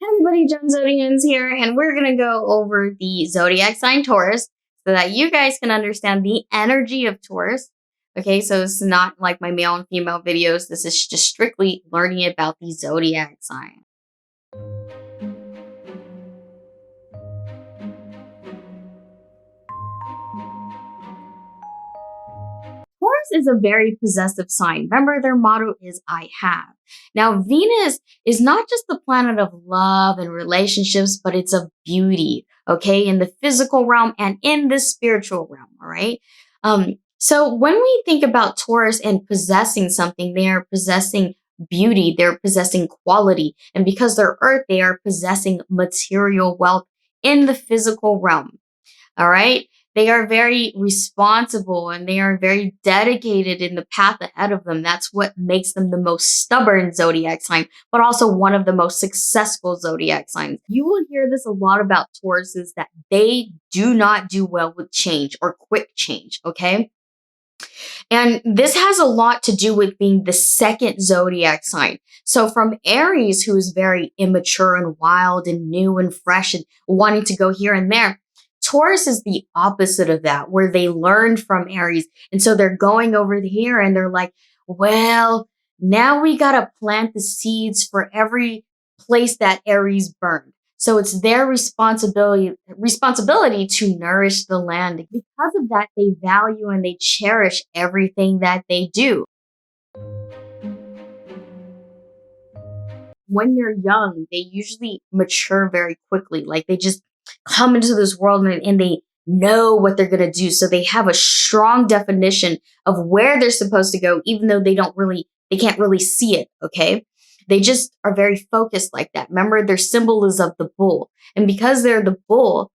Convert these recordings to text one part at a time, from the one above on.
Hey everybody, Joan Zodianz here, and we're going to go over the zodiac sign Taurus so that you guys can understand the energy of Taurus. Okay, so it's not like my male and female videos. This is just strictly learning about the zodiac sign. Taurus is a very possessive sign. Remember, their motto is I have. Now, Venus is not just the planet of love and relationships, but it's of beauty, okay, in the physical realm and in the spiritual realm, all right? So when we think about Taurus and possessing something, they are possessing beauty, they're possessing quality. And because they're earth, they are possessing material wealth in the physical realm. All right. They are very responsible and they are very dedicated in the path ahead of them. That's what makes them the most stubborn zodiac sign, but also one of the most successful zodiac signs. You will hear this a lot about Tauruses that they do not do well with change or quick change. Okay. And this has a lot to do with being the second zodiac sign. So from Aries, who is very immature and wild and new and fresh and wanting to go here and there, Taurus is the opposite of that, where they learned from Aries. And so they're going over here and they're like, well, now we got to plant the seeds for every place that Aries burned. So it's their responsibility to nourish the land. Because of that, they value and they cherish everything that they do. When they're young, they usually mature very quickly. Like they just come into this world and they know what they're going to do. So they have a strong definition of where they're supposed to go, even though they can't really see it. Okay. They just are very focused like that. Remember, their symbol is of the bull. And because they're the bull,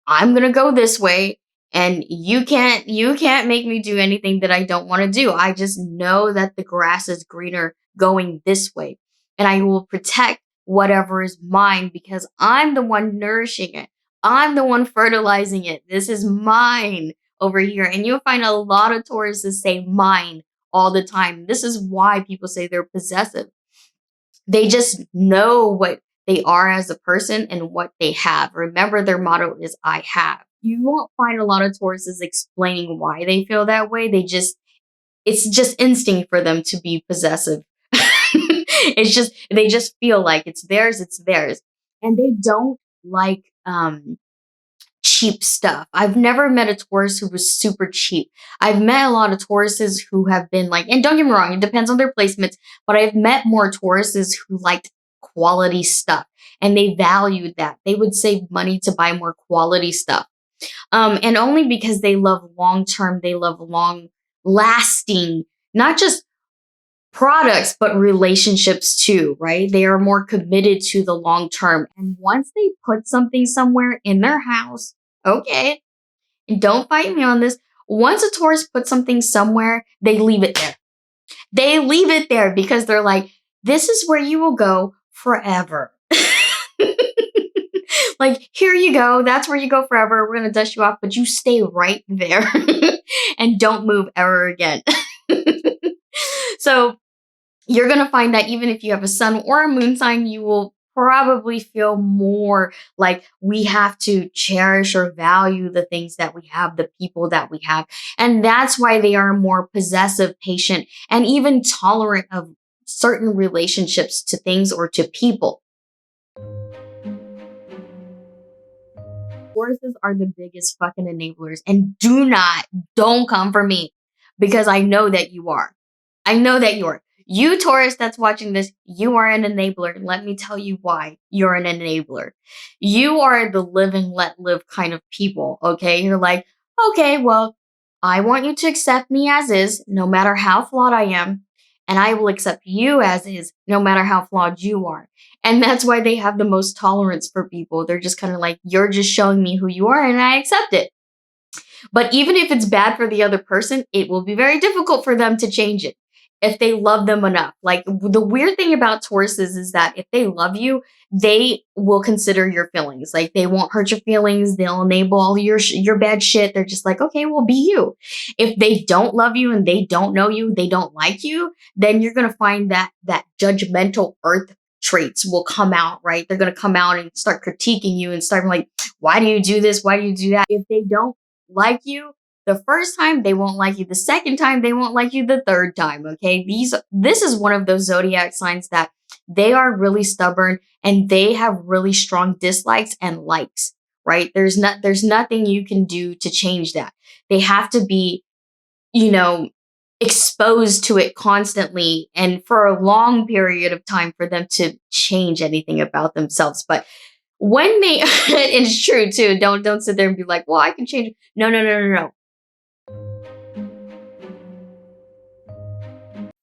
I'm going to go this way. And you can't make me do anything that I don't want to do. I just know that the grass is greener going this way. And I will protect whatever is mine because I'm the one nourishing it. I'm the one fertilizing it. This is mine over here. And you'll find a lot of Tauruses say mine all the time. This is why people say they're possessive. They just know what they are as a person and what they have. Remember, their motto is I have. You won't find a lot of Tauruses explaining why they feel that way. It's just instinct for them to be possessive. They just feel like it's theirs. And they don't like, cheap stuff. I've never met a Taurus who was super cheap. I've met a lot of Tauruses who have been like, and don't get me wrong, it depends on their placements, but I've met more Tauruses who liked quality stuff and they valued that. They would save money to buy more quality stuff. And only because they love long-term, they love long-lasting, not just products, but relationships too, right? They are more committed to the long term. And once they put something somewhere in their house, okay, and don't fight me on this. Once a Taurus puts something somewhere, they leave it there. They leave it there because they're like, this is where you will go forever. Like, here you go. That's where you go forever. We're going to dust you off, but you stay right there and don't move ever again. So you're going to find that even if you have a sun or a moon sign, you will probably feel more like we have to cherish or value the things that we have, the people that we have. And that's why they are more possessive, patient, and even tolerant of certain relationships to things or to people. Tauruses are the biggest fucking enablers. And don't come for me because I know that you are. I know that you are. You Taurus that's watching this, you are an enabler. Let me tell you why you're an enabler. You are the live and let live kind of people, okay? You're like, okay, well, I want you to accept me as is, no matter how flawed I am. And I will accept you as is, no matter how flawed you are. And that's why they have the most tolerance for people. They're just kind of like, you're just showing me who you are and I accept it. But even if it's bad for the other person, it will be very difficult for them to change it if they love them enough. Like the weird thing about Tauruses is that if they love you, they will consider your feelings. Like they won't hurt your feelings. They'll enable all your bad shit. They're just like, okay, well, be you. If they don't love you and they don't know you, they don't like you, then you're going to find that judgmental earth traits will come out, right? They're going to come out and start critiquing you and start like, why do you do this? Why do you do that? If they don't like you the first time, they won't like you the second time, they won't like you the third time, okay? This is one of those zodiac signs that they are really stubborn and they have really strong dislikes and likes, right? There's nothing you can do to change that. They have to be, you know, exposed to it constantly and for a long period of time for them to change anything about themselves. But when they, and it's true too, don't sit there and be like, well, I can change it. No, no, no, no, no.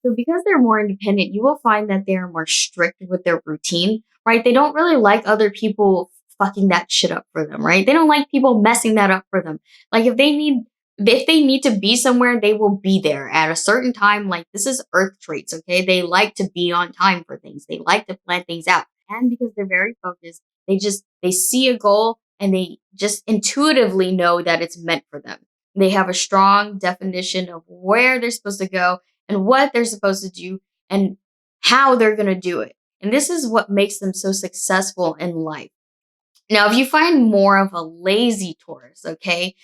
So because they're more independent, you will find that they are more strict with their routine, right? They don't really like other people fucking that shit up for them, right? They don't like people messing that up for them. Like if they need to be somewhere, they will be there at a certain time. Like this is earth traits, okay? They like to be on time for things. They like to plan things out. And because they're very focused, they see a goal and they just intuitively know that it's meant for them. They have a strong definition of where they're supposed to go and what they're supposed to do and how they're going to do it. And this is what makes them so successful in life. Now, if you find more of a lazy Taurus, okay,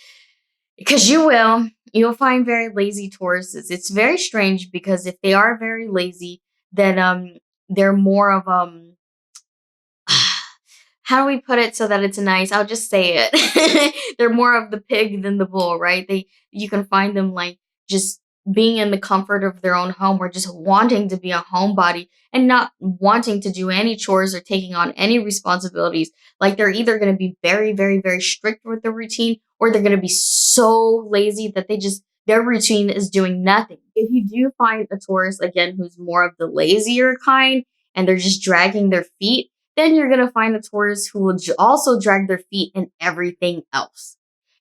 because you'll find very lazy Tauruses. It's very strange because if they are very lazy, then they're more of how do we put it so that it's nice? I'll just say it. They're more of the pig than the bull, right? You can find them like just being in the comfort of their own home or just wanting to be a homebody and not wanting to do any chores or taking on any responsibilities. Like they're either going to be very, very, very strict with the routine or they're going to be so lazy that their routine is doing nothing. If you do find a Taurus, again, who's more of the lazier kind and they're just dragging their feet, then you're going to find a Taurus who will also drag their feet in everything else.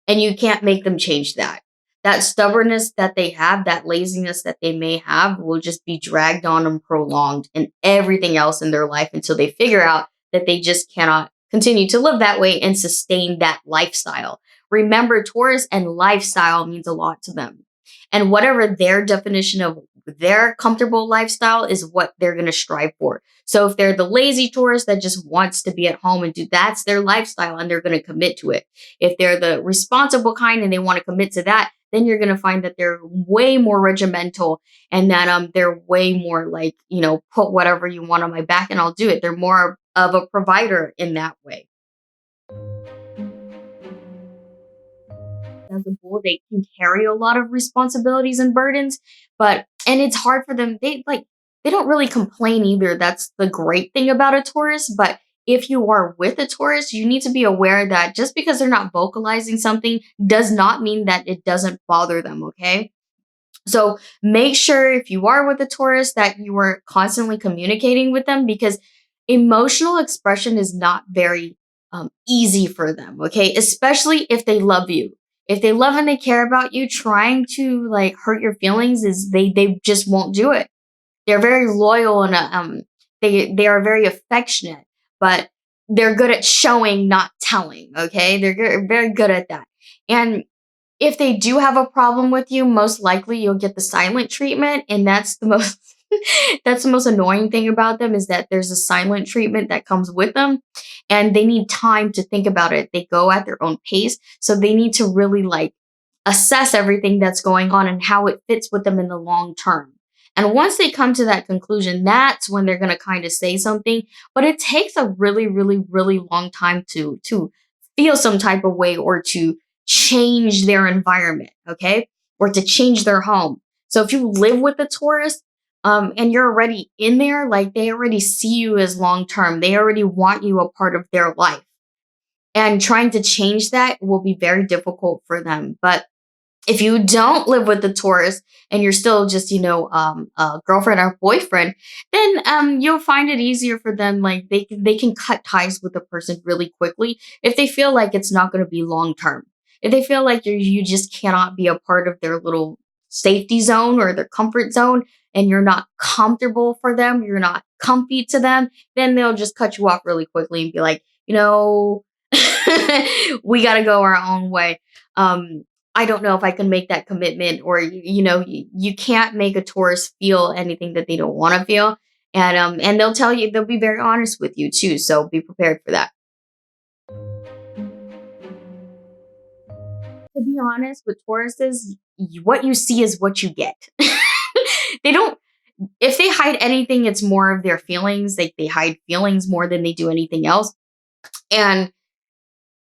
And you can't make them change that. That stubbornness that they have, that laziness that they may have will just be dragged on and prolonged in everything else in their life until they figure out that they just cannot continue to live that way and sustain that lifestyle. Remember, Taurus and lifestyle means a lot to them. And whatever their definition of their comfortable lifestyle is what they're going to strive for. So if they're the lazy Taurus that just wants to be at home and that's their lifestyle and they're going to commit to it. If they're the responsible kind and they want to commit to that, then you're going to find that they're way more regimental and that they're way more like, put whatever you want on my back and I'll do it. They're more of a provider in that way. As a bull, they can carry a lot of responsibilities and burdens, and it's hard for them. They don't really complain either. That's the great thing about a Taurus. But if you are with a Taurus, you need to be aware that just because they're not vocalizing something does not mean that it doesn't bother them, okay? So make sure if you are with a Taurus that you are constantly communicating with them because emotional expression is not very easy for them, okay? Especially if they love you. If they love and they care about you, trying to like hurt your feelings they just won't do it. They're very loyal and they are very affectionate, but they're good at showing, not telling. Okay, they're very good at that. And if they do have a problem with you, most likely you'll get the silent treatment, and that's the most that's the most annoying thing about them is that there's a silent treatment that comes with them, and they need time to think about it. They go at their own pace, so they need to really like assess everything that's going on and how it fits with them in the long term. And once they come to that conclusion, that's when they're going to kind of say something. But it takes a really, really, really long time to feel some type of way or to change their environment, okay? Or to change their home. So if you live with a Taurus, and you're already in there, like they already see you as long term. They already want you a part of their life. And trying to change that will be very difficult for them. But if you don't live with the Taurus and you're still just, a girlfriend or boyfriend, then you'll find it easier for them. Like they can cut ties with a person really quickly if they feel like it's not going to be long term. If they feel like you just cannot be a part of their little safety zone or their comfort zone and you're not comfortable for them, you're not comfy to them, then they'll just cut you off really quickly and be like, we got to go our own way. I don't know if I can make that commitment or, you can't make a Taurus feel anything that they don't want to feel. And they'll tell you, they'll be very honest with you too. So be prepared for that. To be honest with Tauruses, what you see is what you get. They don't, if they hide anything, it's more of their feelings. Like they hide feelings more than they do anything else. And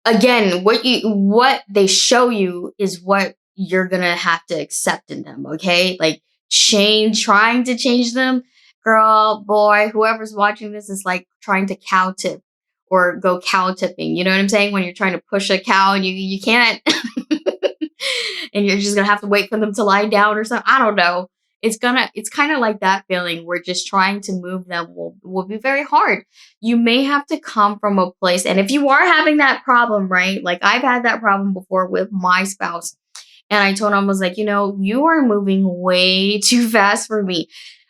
again, what they show you is what you're gonna have to accept in them. Okay, like trying to change them, girl, boy, whoever's watching this is like trying to cow tip or go cow tipping. You know what I'm saying? When you're trying to push a cow and you can't, and you're just gonna have to wait for them to lie down or something. I don't know. It's kind of like that feeling where just trying to move them will be very hard. You may have to come from a place, and if you are having that problem, right? Like I've had that problem before with my spouse, and I told him, I was like, you are moving way too fast for me,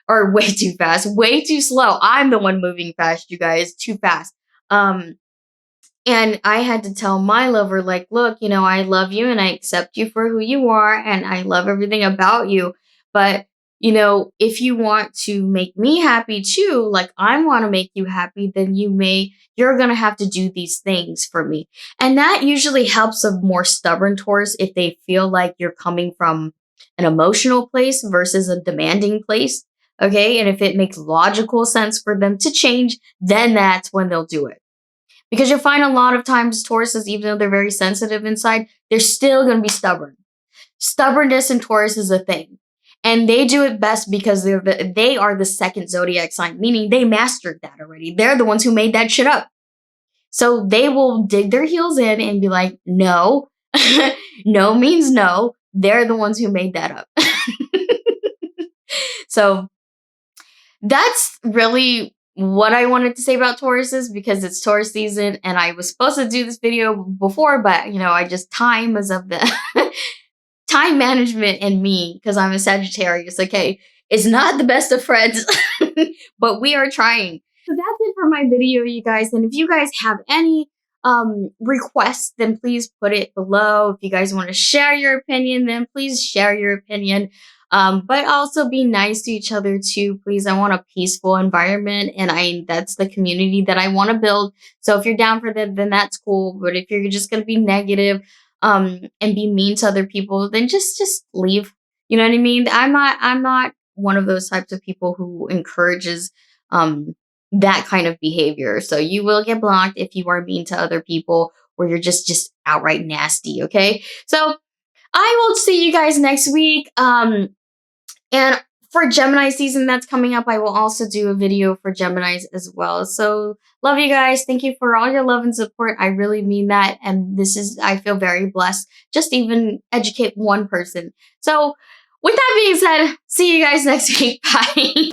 or way too fast, way too slow. I'm the one moving fast, you guys, too fast. And I had to tell my lover, like, look, I love you and I accept you for who you are and I love everything about you. But, if you want to make me happy too, like I want to make you happy, then you're going to have to do these things for me. And that usually helps a more stubborn Taurus if they feel like you're coming from an emotional place versus a demanding place. Okay. And if it makes logical sense for them to change, then that's when they'll do it. Because you'll find a lot of times Tauruses, even though they're very sensitive inside, they're still going to be stubborn. Stubbornness in Taurus is a thing. And they do it best because they are the second zodiac sign, meaning they mastered that already. They're the ones who made that shit up. So they will dig their heels in and be like, no, no means no. They're the ones who made that up. So that's really what I wanted to say about Tauruses, because it's Taurus season and I was supposed to do this video before, but I just time is of the time management in me, because I'm a Sagittarius. Okay, it's not the best of friends, but we are trying. So that's it for my video, you guys. And if you guys have any requests, then please put it below. If you guys want to share your opinion, then please share your opinion. But also be nice to each other too, please. I want a peaceful environment, and that's the community that I want to build. So if you're down for that, then that's cool. But if you're just gonna be negative, and be mean to other people, then just leave. You know what I mean? I'm not one of those types of people who encourages that kind of behavior. So you will get blocked if you are mean to other people, or you're just outright nasty. Okay, so I will see you guys next week. And for Gemini season that's coming up, I will also do a video for Geminis as well. So love you guys. Thank you for all your love and support. I really mean that. And I feel very blessed just to even educate one person. So with that being said, see you guys next week. Bye.